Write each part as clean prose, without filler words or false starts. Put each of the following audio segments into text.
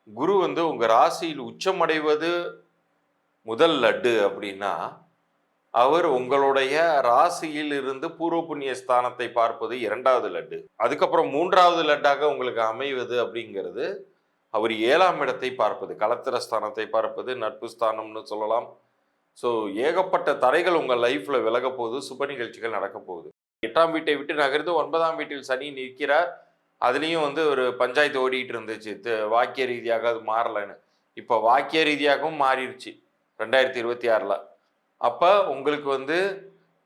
குரு வந்து உங்க ராசியில் உச்சமடைவது முதல் லட்டு அப்படின்னா, அவர் உங்களுடைய ராசியில் இருந்து பூர்வ புண்ணிய ஸ்தானத்தை பார்ப்பது 2வது லட்டு. அதுக்கப்புறம் 3வது லட்டாக உங்களுக்கு அமைவது அப்படிங்கிறது, அவர் 7ஆம் இடத்தை பார்ப்பது. களத்திர ஸ்தானத்தை பார்ப்பது, நட்பு ஸ்தானம்னு சொல்லலாம். ஸோ ஏகப்பட்ட தடைகள் உங்க லைஃப்ல விலகப் போகுது. சுப நிகழ்ச்சிகள் நடக்கப் போகுது. 8ஆம் வீட்டை விட்டு நகர்ந்து 9ஆம் வீட்டில் சனி நிற்கிறார். அதுலயும் வந்து ஒரு பஞ்சாயத்து ஓடிட்டு இருந்துச்சு. வாக்கிய ரீதியாக அது மாறலன்னு. இப்ப வாக்கிய ரீதியாகவும் மாறிருச்சு. 2026ல. அப்ப உங்களுக்கு வந்து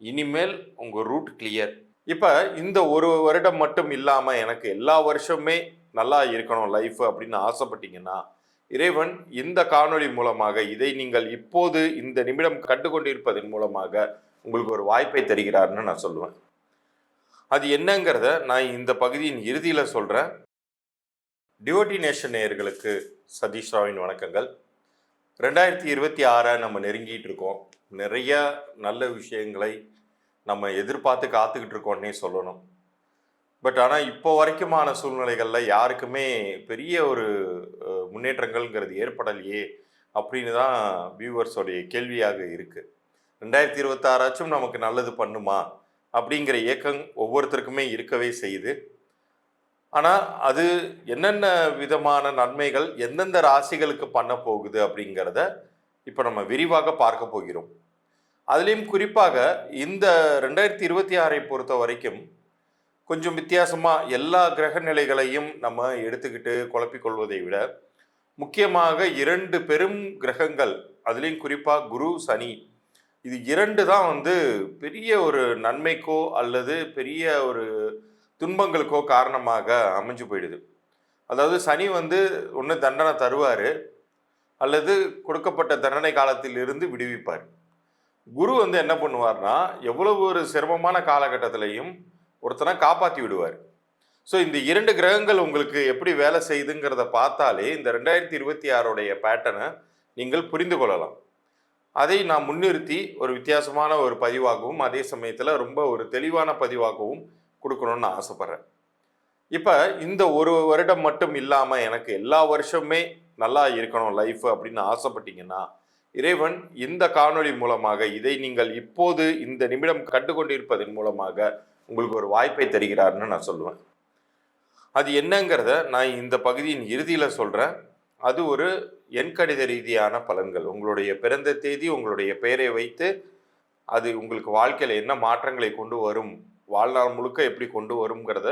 இனிமேல் உங்க ரூட் கிளியர். இப்ப இந்த ஒரு வருடம் மட்டும் இல்லாம எனக்கு எல்லா வருஷமுமே நல்லா இருக்கணும் லைஃப் அப்படின்னு ஆசைப்பட்டீங்கன்னா, இறைவன் இந்த காணொளி மூலமாக இதை நீங்கள் இப்போது இந்த நிமிடம் கண்டுகொண்டிருப்பதன் மூலமாக உங்களுக்கு ஒரு வாய்ப்பை தருகிறார்னு நான் சொல்லுவேன். அது என்னங்கிறத நான் இந்த பகுதியின் இறுதியில சொல்றேன். டிவோட்டி நேஷன் நேயர்களுக்கு சதீஷ் ராவின் வணக்கங்கள். 2026 நம்ம நெருங்கிட்டு இருக்கோம். நிறைய நல்ல விஷயங்களை நம்ம எதிர்பார்த்து காத்துக்கிட்டு இருக்கோன்னே சொல்லணும். பட் ஆனால் இப்போ வரைக்குமான சூழ்நிலைகளில் யாருக்குமே பெரிய ஒரு முன்னேற்றங்கள்ங்கிறது ஏற்படலையே அப்படின்னு தான் வியூவர்ஸோடைய கேள்வியாக இருக்குது. 2026 நமக்கு நல்லது பண்ணுமா அப்படிங்கிற ஏக்கம் ஒவ்வொருத்தருக்குமே இருக்கவே செய்யுது. ஆனால் அது என்னென்ன விதமான நன்மைகள் எந்தெந்த ராசிகளுக்கு பண்ண போகுது அப்படிங்கிறத இப்போ நம்ம விரிவாக பார்க்க போகிறோம். அதுலேயும் குறிப்பாக இந்த 2026 பொறுத்த வரைக்கும் கொஞ்சம் வித்தியாசமாக எல்லா கிரக நிலைகளையும் நம்ம எடுத்துக்கிட்டு குழப்பிக்கொள்வதை விட முக்கியமாக 2 பெரும் கிரகங்கள், அதுலேயும் குறிப்பாக குரு சனி, இது 2 தான் வந்து பெரிய ஒரு நன்மைக்கோ அல்லது பெரிய ஒரு துன்பங்களுக்கோ காரணமாக அமைஞ்சு போயிடுது. அதாவது சனி வந்து ஒன்று தண்டனை தருவார் அல்லது கொடுக்கப்பட்ட தண்டனை காலத்தில் இருந்து விடுவிப்பார். குரு வந்து என்ன பண்ணுவார்னா எவ்வளவு ஒரு சிரமமான காலகட்டத்திலையும் ஒருத்தனை காப்பாற்றி விடுவார். ஸோ இந்த 2 கிரகங்கள் உங்களுக்கு எப்படி வேலை செய்யுதுங்கிறத பார்த்தாலே இந்த 2026 பேட்டர்னை நீங்கள் புரிந்து கொள்ளலாம். அதை நான் முன்னிறுத்தி ஒரு வித்தியாசமான ஒரு பதிவாகவும் அதே சமயத்தில் ரொம்ப ஒரு தெளிவான பதிவாகவும் கொடுக்கணும்னு நான் ஆசைப்பட்றேன். இப்போ இந்த ஒரு வருடம் மட்டும் இல்லாமல் எனக்கு எல்லா வருஷமுமே நல்லா இருக்கணும் லைஃப் அப்படின்னு ஆசைப்பட்டீங்கன்னா, இறைவன் இந்த காணொளி மூலமாக இதை நீங்கள் இப்போது இந்த நிமிடம் கண்டுகொண்டிருப்பதன் மூலமாக உங்களுக்கு ஒரு வாய்ப்பை தருகிறார்னு நான் சொல்லுவேன். அது என்னங்கிறத நான் இந்த பகுதியின் இறுதியில் சொல்கிறேன். அது ஒரு எண்கணித ரீதியான பலன்கள். உங்களுடைய பிறந்த தேதி, உங்களுடைய பெயரை வைத்து அது உங்களுக்கு வாழ்க்கையில் என்ன மாற்றங்களை கொண்டு வரும், வாழ்நாள் முழுக்க எப்படி கொண்டு வருங்கிறத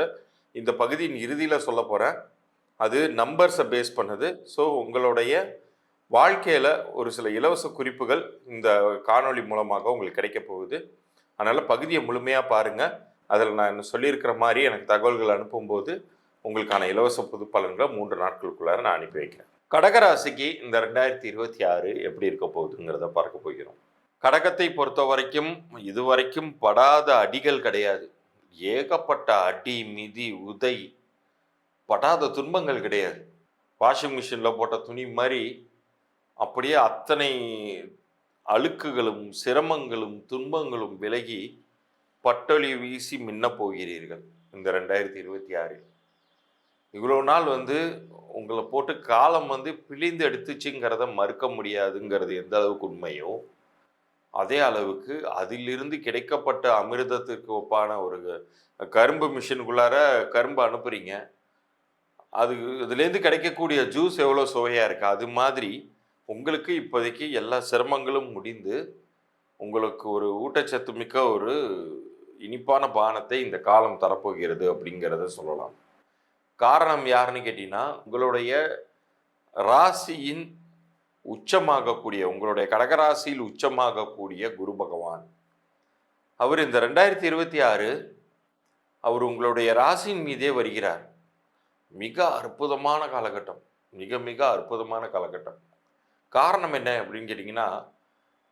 இந்த பகுதியின் இறுதியில் சொல்ல போகிறேன். அது நம்பர்ஸை பேஸ் பண்ணுது. ஸோ உங்களுடைய வாழ்க்கையில் ஒரு சில இலவச குறிப்புகள் இந்த காணொளி மூலமாக உங்களுக்கு கிடைக்க போகுது. அதனால் பகுதியை முழுமையாக பாருங்கள். அதில் நான் சொல்லியிருக்கிற மாதிரி எனக்கு தகவல்கள் அனுப்பும்போது உங்களுக்கான இலவச புது பலன்களை 3 நாட்களுக்குள்ளார நான் அனுப்பி வைக்கிறேன். கடகராசிக்கு இந்த 2026 எப்படி இருக்க போகுதுங்கிறத பார்க்க போகிறோம். கடகத்தை பொறுத்த வரைக்கும் இதுவரைக்கும் படாத அடிகள் கிடையாது. ஏகப்பட்ட அடி, மிதி, உதை, படாத துன்பங்கள் கிடையாது. வாஷிங் மிஷினில் போட்ட துணி மாதிரி அப்படியே அத்தனை அழுக்குகளும் சிரமங்களும் துன்பங்களும் விலகி பட்டொளி வீசி மின்ன போகிறீர்கள் இந்த 2026. இவ்வளோ நாள் வந்து உங்களை போட்டு காலம் வந்து பிழிந்து எடுத்துச்சுங்கிறத மறுக்க முடியாதுங்கிறது எந்த அளவுக்கு உண்மையோ, அதே அளவுக்கு அதிலிருந்து கிடைக்கப்பட்ட அமிர்தத்திற்கு ஒப்பான ஒரு கரும்பு மிஷினுக்குள்ளார கரும்பு அனுப்புறீங்க. இதுலேருந்து கிடைக்கக்கூடிய ஜூஸ் எவ்வளோ சுவையாக இருக்குது. அது மாதிரி உங்களுக்கு இப்போதைக்கு எல்லா சிரமங்களும் முடிந்து உங்களுக்கு ஒரு ஊட்டச்சத்து மிக்க ஒரு இனிப்பான பானத்தை இந்த காலம் தரப்போகிறது அப்படிங்கிறத சொல்லலாம். காரணம் யாருன்னு கேட்டீங்கன்னா, உங்களுடைய ராசியின் உச்சமாகக்கூடிய, உங்களுடைய கடகராசியில் உச்சமாகக்கூடிய குரு பகவான், அவர் இந்த 2026 அவர் உங்களுடைய ராசியின் மீதே வருகிறார். மிக அற்புதமான காலகட்டம், மிக மிக அற்புதமான காலகட்டம். காரணம் என்ன அப்படின்னு கேட்டிங்கன்னா,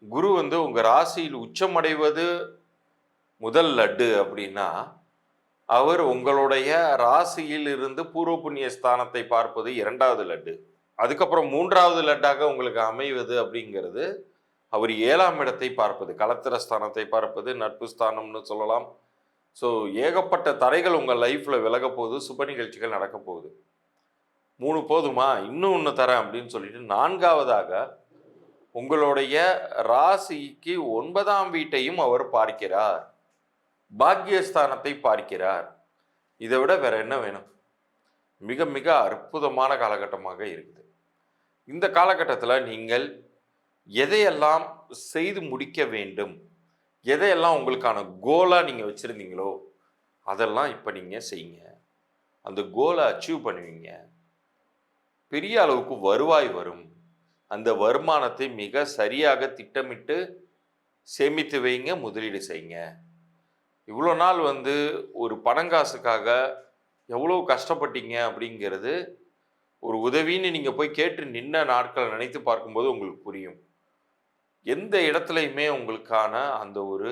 குரு வந்து உங்கள் ராசியில் உச்சமடைவது முதல் லட்டு அப்படின்னா, அவர் உங்களுடைய ராசியில் இருந்து பூர்வ புண்ணிய ஸ்தானத்தை பார்ப்பது 2வது லட்டு. அதுக்கப்புறம் 3வது லட்டாக உங்களுக்கு அமைவது அப்படிங்கிறது அவர் 7ஆம் இடத்தை பார்ப்பது, களத்திர ஸ்தானத்தை பார்ப்பது, நட்பு ஸ்தானம்னு சொல்லலாம். ஸோ ஏகப்பட்ட தடைகள் உங்கள் லைஃப்பில் விலக போகுது. சுப நிகழ்ச்சிகள் நடக்க போகுது. 3 போதுமா, இன்னும் 1 தரேன் அப்படின்னு சொல்லிட்டு 4வதாக உங்களுடைய ராசிக்கு 9ஆம் வீட்டையும் அவர் பார்க்கிறார். பாக்கியஸ்தானத்தை பார்க்கிறார். இதை விட வேற என்ன வேணும்? மிக மிக அற்புதமான காலகட்டமாக இருக்குது. இந்த காலகட்டத்தில் நீங்கள் எதையெல்லாம் செய்து முடிக்க வேண்டும், எதையெல்லாம் உங்களுக்கான கோலாக நீங்கள் வச்சுருந்தீங்களோ அதெல்லாம் இப்போ நீங்கள் செய்யுங்க. அந்த கோலை அச்சீவ் பண்ணுவீங்க. பெரிய அளவுக்கு வருவாய் வரும். அந்த வருமானத்தை மிக சரியாக திட்டமிட்டு சேமித்து வைங்க, முதலீடு செய்யுங்க. இவ்வளோ நாள் ஒரு பணங்காசுக்காக எவ்வளோ கஷ்டப்பட்டீங்க அப்படிங்கிறது ஒரு உதவின்னு நீங்கள் போய் கேட்டு நின்ன நாட்களை நினைத்து பார்க்கும்போது உங்களுக்கு புரியும். எந்த இடத்துலையுமே உங்களுக்கான அந்த ஒரு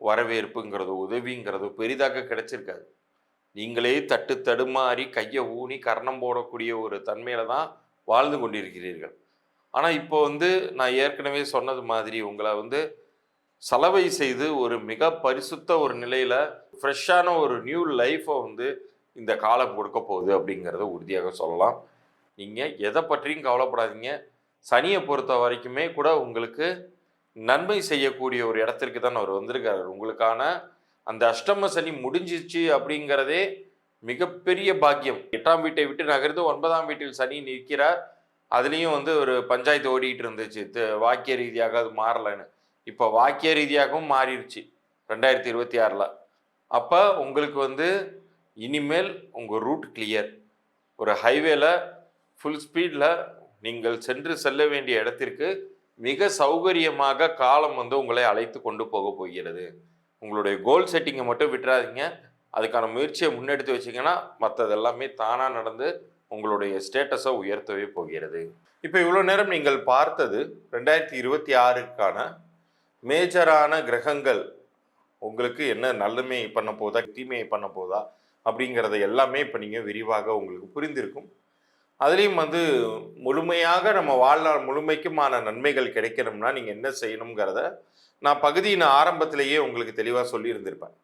வரவேற்புங்கிறதோ உதவிங்கிறதோ பெரிதாக கிடைச்சிருக்காது. நீங்களே தட்டு தடுமாறி கையை ஊனி கர்ணம் போடக்கூடிய ஒரு தன்மையில தான் வாழ்ந்து கொண்டிருக்கிறீர்கள். ஆனால் இப்போ நான் ஏற்கனவே சொன்னது மாதிரி உங்களை சலவை செய்து ஒரு மிக பரிசுத்த ஒரு நிலையில் ஃப்ரெஷ்ஷான ஒரு நியூ லைஃப்பை இந்த காலம் கொடுக்க போகுது அப்படிங்கிறத உறுதியாக சொல்லலாம். நீங்கள் எதை பற்றியும் கவலைப்படாதீங்க. சனியை பொறுத்த வரைக்குமே கூட உங்களுக்கு நன்மை செய்யக்கூடிய ஒரு இடத்திற்கு தான் அவர் வந்திருக்காரு. உங்களுக்கான அந்த அஷ்டம சனி முடிஞ்சிச்சு அப்படிங்கிறதே மிகப்பெரிய பாக்கியம். 8ஆம் வீட்டை விட்டு நகர்ந்து 9ஆம் வீட்டில் சனி நிற்கிறார். அதுலேயும் ஒரு பஞ்சாயத்து ஓடிக்கிட்டு இருந்துச்சு, வாக்கிய ரீதியாக அது மாறலைன்னு. இப்போ வாக்கிய ரீதியாகவும் மாறிடுச்சு 2026. அப்போ உங்களுக்கு இனிமேல் உங்கள் ரூட் கிளியர். ஒரு ஹைவேல ஃபுல் ஸ்பீடில் நீங்கள் செல்ல வேண்டிய இடத்திற்கு மிக சௌகரியமாக காலம் உங்களை அழைத்து கொண்டு போக போகிறது. உங்களுடைய கோல் செட்டிங்கை மட்டும் விட்டுறாதீங்க. அதுக்கான முயற்சியை முன்னெடுத்து வச்சிங்கன்னா மற்றது எல்லாமே தானாக நடந்து உங்களுடைய ஸ்டேட்டஸை உயர்த்தவே போகிறது. இப்போ இவ்வளோ நேரம் நீங்கள் பார்த்தது 2026க்கான மேஜரான கிரகங்கள் உங்களுக்கு என்ன நன்மை பண்ண போதா, தீமையை பண்ண போதா அப்படிங்கிறத எல்லாமே இப்போ நீங்கள் விரிவாக உங்களுக்கு புரிந்திருக்கும். அதுலேயும் முழுமையாக நம்ம வாழ்நாள் முழுமைக்குமான நன்மைகள் கிடைக்கணும்னா நீங்கள் என்ன செய்யணுங்கிறத நான் பகுதியின் ஆரம்பத்திலேயே உங்களுக்கு தெளிவாக சொல்லியிருந்திருப்பேன்.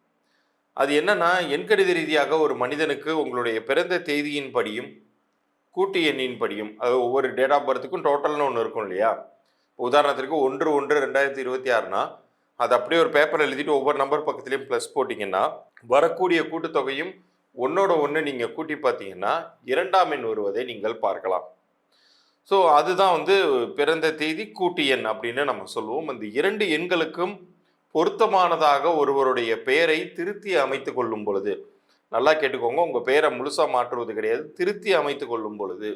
அது என்னன்னா, எண்கணித ரீதியாக ஒரு மனிதனுக்கு உங்களுடைய பிறந்த தேதியின் படியும் கூட்டு எண்ணின் படியும், அது ஒவ்வொரு டேட் ஆஃப் பர்த்துக்கும் டோட்டல்னு ஒன்று இருக்கும் இல்லையா. உதாரணத்திற்கு 1/1/2026னா அது அப்படியே ஒரு பேப்பர் எழுதிட்டு ஒவ்வொரு நம்பர் பக்கத்துலேயும் ப்ளஸ் போட்டிங்கன்னா வரக்கூடிய கூட்டுத்தொகையும் 1ஓட 1 நீங்கள் கூட்டி பார்த்தீங்கன்னா 2ஆம் எண் வருவதை நீங்கள் பார்க்கலாம். ஸோ அதுதான் பிறந்த தேதி கூட்டு எண் அப்படின்னு நம்ம சொல்லுவோம். அந்த 2 எண்களுக்கும் பொருத்தமானதாக ஒருவருடைய பெயரை திருத்தி அமைத்து கொள்ளும் பொழுது, நல்லா கேட்டுக்கோங்க, உங்கள் பெயரை முழுசாக மாற்றுவது கிடையாது, திருத்தி அமைத்து கொள்ளும் பொழுது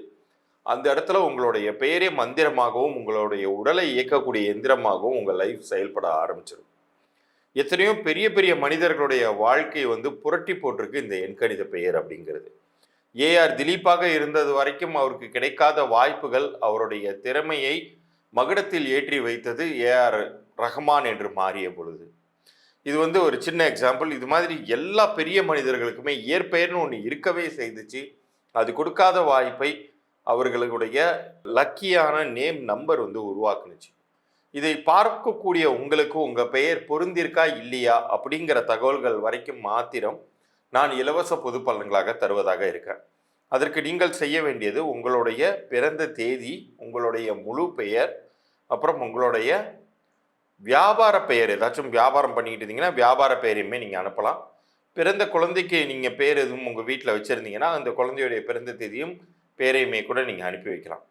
அந்த இடத்துல உங்களுடைய பெயரே மந்திரமாகவும் உங்களுடைய உடலை இயக்கக்கூடிய எந்திரமாகவும் உங்கள் லைஃப் செயல்பட ஆரம்பிச்சிடும். எத்தனையோ பெரிய பெரிய மனிதர்களுடைய வாழ்க்கை புரட்டி போட்டிருக்கு இந்த எண்கணித பெயர் அப்படிங்கிறது. ஏஆர் திலீப்பாக இருந்தது வரைக்கும் அவருக்கு கிடைக்காத வாய்ப்புகள் அவருடைய திறமையை மகுடத்தில் ஏற்றி வைத்தது ஏஆர் ரஹ்மான் என்று மாறிய பொழுது. இது ஒரு சின்ன எக்ஸாம்பிள். இது மாதிரி எல்லா பெரிய மனிதர்களுக்குமே இயற்பெயர்னு ஒன்று இருக்கவே செய்துச்சு. அது கொடுக்காத வாய்ப்பை அவர்களுடைய லக்கியான நேம் நம்பர் உருவாக்குனுச்சு. இதை பார்க்கக்கூடிய உங்களுக்கு உங்கள் பெயர் பொருந்திருக்கா இல்லையா அப்படிங்கிற தகவல்கள் வரைக்கும் மாத்திரம் நான் இலவச பொது பலன்களாக தருவதாக இருக்கேன். அதற்கு நீங்கள் செய்ய வேண்டியது உங்களுடைய பிறந்த தேதி, உங்களுடைய முழு பெயர், அப்புறம் உங்களுடைய வியாபார பெயர். ஏதாச்சும் வியாபாரம் பண்ணிக்கிட்டு இருந்தீங்கன்னா வியாபார பெயரையுமே நீங்கள் அனுப்பலாம். பிறந்த குழந்தைக்கு நீங்கள் பேர் எதுவும் உங்கள் வீட்டில் வச்சுருந்தீங்கன்னா அந்த குழந்தையுடைய பிறந்த தேதியும் பேரையுமே கூட நீங்கள் அனுப்பி வைக்கலாம்.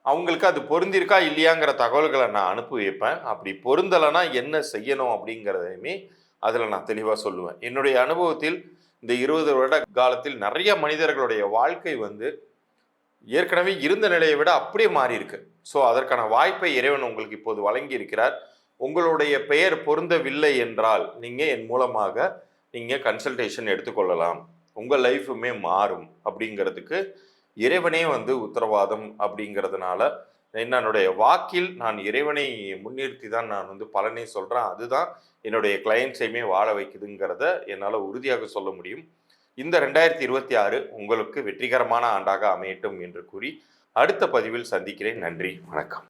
அவங்களுக்கு அது பொருந்திருக்கா இல்லையாங்கிற தகவல்களை நான் அனுப்பி வைப்பேன். அப்படி பொருந்தலைன்னா என்ன செய்யணும் அப்படிங்கிறதையுமே அதில் நான் தெளிவாக சொல்லுவேன். என்னுடைய அனுபவத்தில் இந்த 20 வருட காலத்தில் நிறைய மனிதர்களுடைய வாழ்க்கை ஏற்கனவே இருந்த நிலையை விட அப்படியே மாறி இருக்கு. ஸோ அதற்கான வாய்ப்பை இறைவன் உங்களுக்கு இப்போது வழங்கி இருக்கிறார். உங்களுடைய பெயர் பொருந்தவில்லை என்றால் நீங்கள் என் மூலமாக நீங்கள் கன்சல்டேஷன் எடுத்துக்கொள்ளலாம். உங்கள் லைஃபுமே மாறும் அப்படிங்கிறதுக்கு இறைவனே உத்தரவாதம். அப்படிங்கிறதுனால என்னுடைய வாக்கில் நான் இறைவனை முன்னிறுத்தி தான் நான் பலனே சொல்கிறேன். அதுதான் என்னுடைய கிளையண்ட்ஸையுமே வாழ வைக்குதுங்கிறத என்னால் உறுதியாக சொல்ல முடியும். இந்த 2026 உங்களுக்கு வெற்றிகரமான ஆண்டாக அமையட்டும் என்று கூறி அடுத்த பதிவில் சந்திக்கிறேன். நன்றி, வணக்கம்.